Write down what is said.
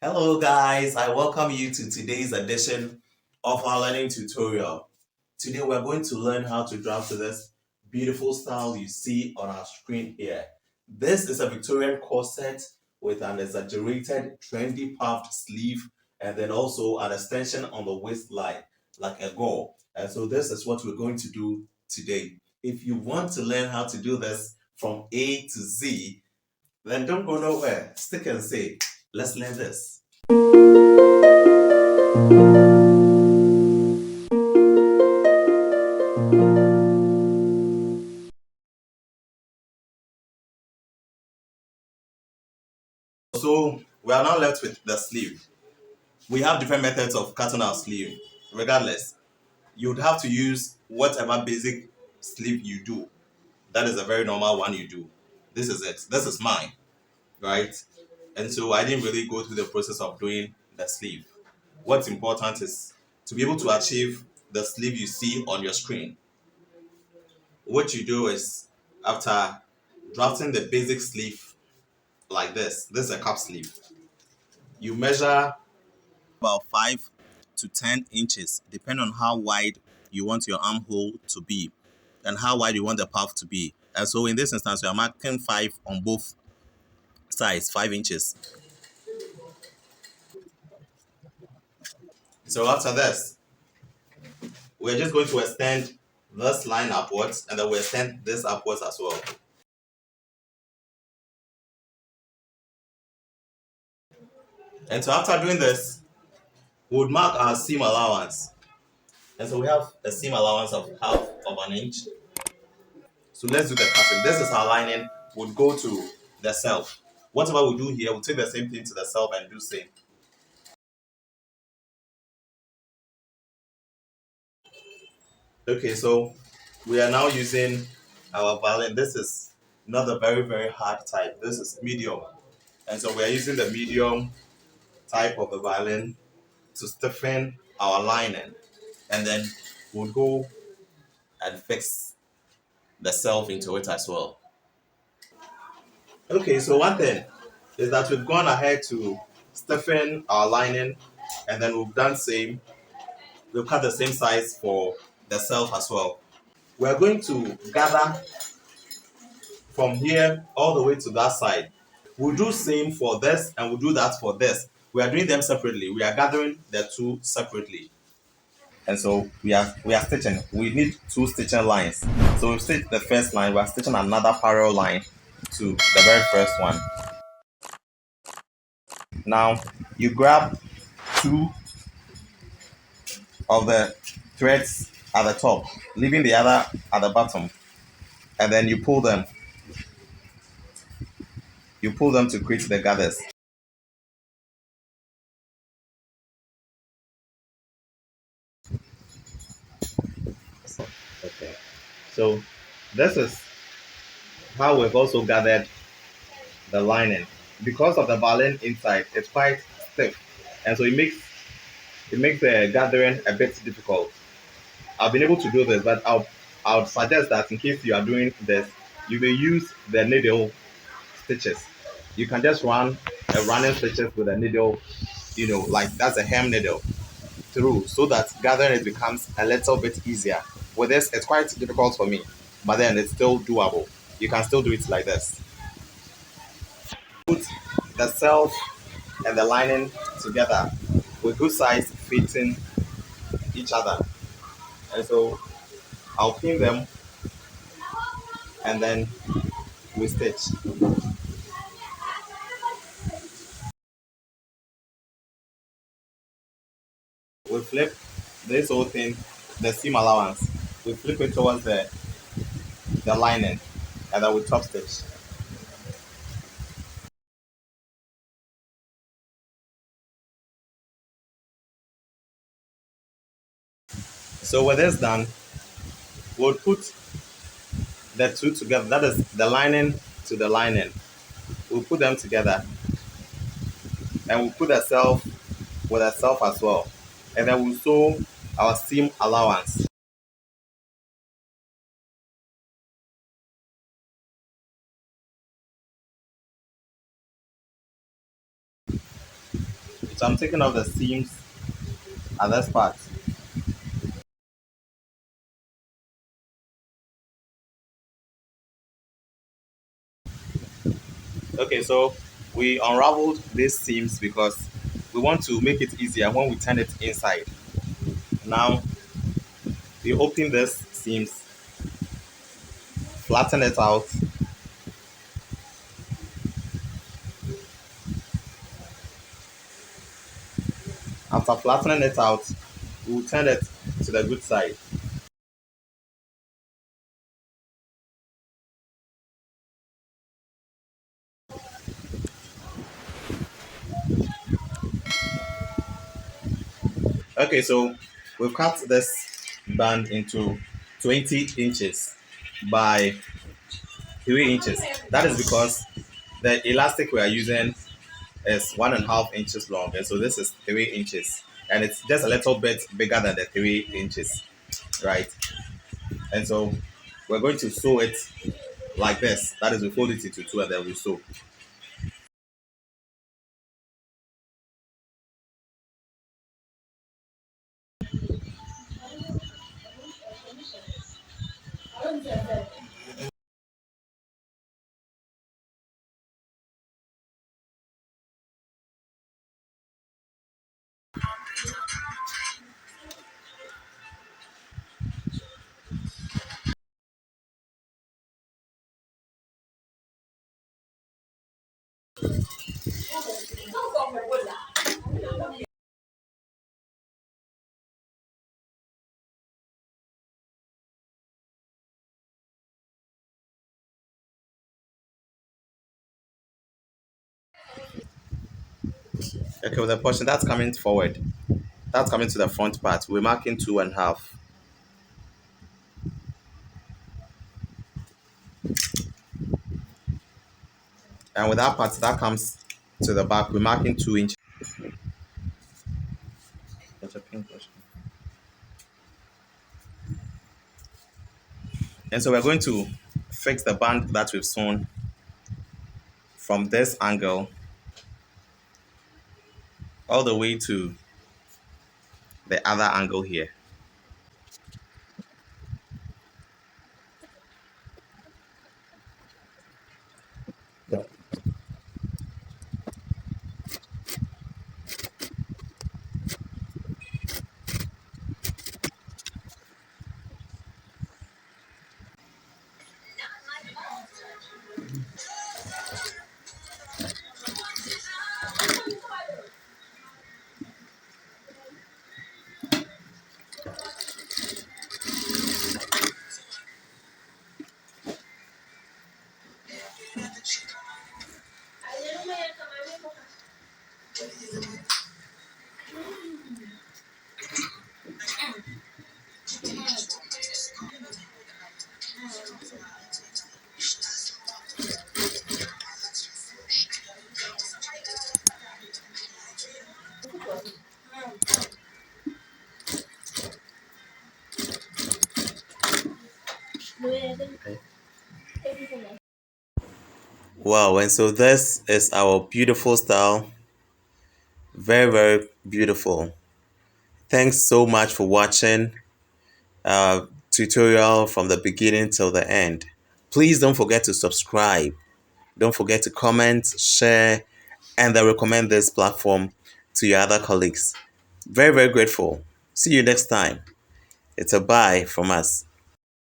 Hello guys, I welcome you to today's edition of our learning tutorial. Today we're going to learn how to draft this beautiful style you see on our screen here. This is a Victorian corset with an exaggerated trendy puffed sleeve and then also an extension on the waistline like a gore. And so this is what we're going to do today. If you want to learn how to do this from A to Z, then don't go nowhere. Stick and say, let's learn this. So we are now left with the sleeve. We have different methods of cutting our sleeve. Regardless, you'd have to use whatever basic sleeve you do. That is a very normal one you do. This is it. This is mine, right? And so I didn't really go through the process of doing the sleeve. What's important is to be able to achieve the sleeve you see on your screen. What you do is after drafting the basic sleeve like this is a cup sleeve. You measure about 5 to 10 inches, depending on how wide you want your armhole to be and how wide you want the puff to be. And so in this instance, we are marking 5 on both sides, 5 inches. So after this, we're just going to extend this line upwards and then we'll extend this upwards as well. And so after doing this, we would mark our seam allowance. And so we have a seam allowance of half of an inch. So let's do the cutting. This is our lining would go to the self. Whatever we do here, we'll take the same thing to the self and do same. Okay, so we are now using our violin. This is not a very hard type. This is medium. And so we are using the medium type of the violin to stiffen our lining. And then we'll go and fix the self into it as well. Okay, so one thing is that we've gone ahead to stiffen our lining and then we've done same. We've cut the same size for the self as well. We're going to gather from here all the way to that side. We'll do same for this and we'll do that for this. We are doing them separately. We are gathering the two separately. And so we are stitching. We need two stitching lines. So we've stitched the first line, we are stitching another parallel line to the very first one. Now you grab two of the threads at the top, leaving the other at the bottom, and then you pull them. You pull them to create the gathers. Okay. So this is how we've also gathered the lining. Because of the violin inside, it's quite stiff, and so it makes the gathering a bit difficult. I've been able to do this, but I would suggest that in case you are doing this, you may use the needle stitches. You can just run a running stitches with a needle, like that's a hem needle through, so that gathering it becomes a little bit easier. With this, it's quite difficult for me, but then it's still doable. You can still do it like this. Put the self and the lining together with good size fitting each other. And so I'll pin them and then we stitch. We flip this whole thing, the seam allowance. We flip it towards the lining and then we top stitch. So with this done, we'll put the two together. That is the lining to the lining. We'll put them together and we'll put the self with a self as well. And then we'll sew our seam allowance. So I'm taking off the seams at this part. Okay, so we unraveled these seams because we want to make it easier when we turn it inside. Now we open this seams, flatten it out. After flattening it out, we'll turn it to the good side. Okay, so we've cut this band into 20 inches by 3 inches. That is because the elastic we are using is 1.5 inches long, and so this is 3 inches, and it's just a little bit bigger than the 3 inches, right? And so we're going to sew it like this. That is, we fold it into two and then we sew. Okay, with the portion that's coming forward, that's coming to the front part, we're marking 2.5. And with that part that comes to the back, we're marking 2 inches. That's a pink portion. And so we're going to fix the band that we've sewn from this angle all the way to the other angle here. Wow, and so this is our beautiful style. Very, very beautiful. Thanks so much for watching tutorial from the beginning till the end. Please don't forget to subscribe. Don't forget to comment, share, and then recommend this platform to your other colleagues. Very, very grateful. See you next time. It's a bye from us.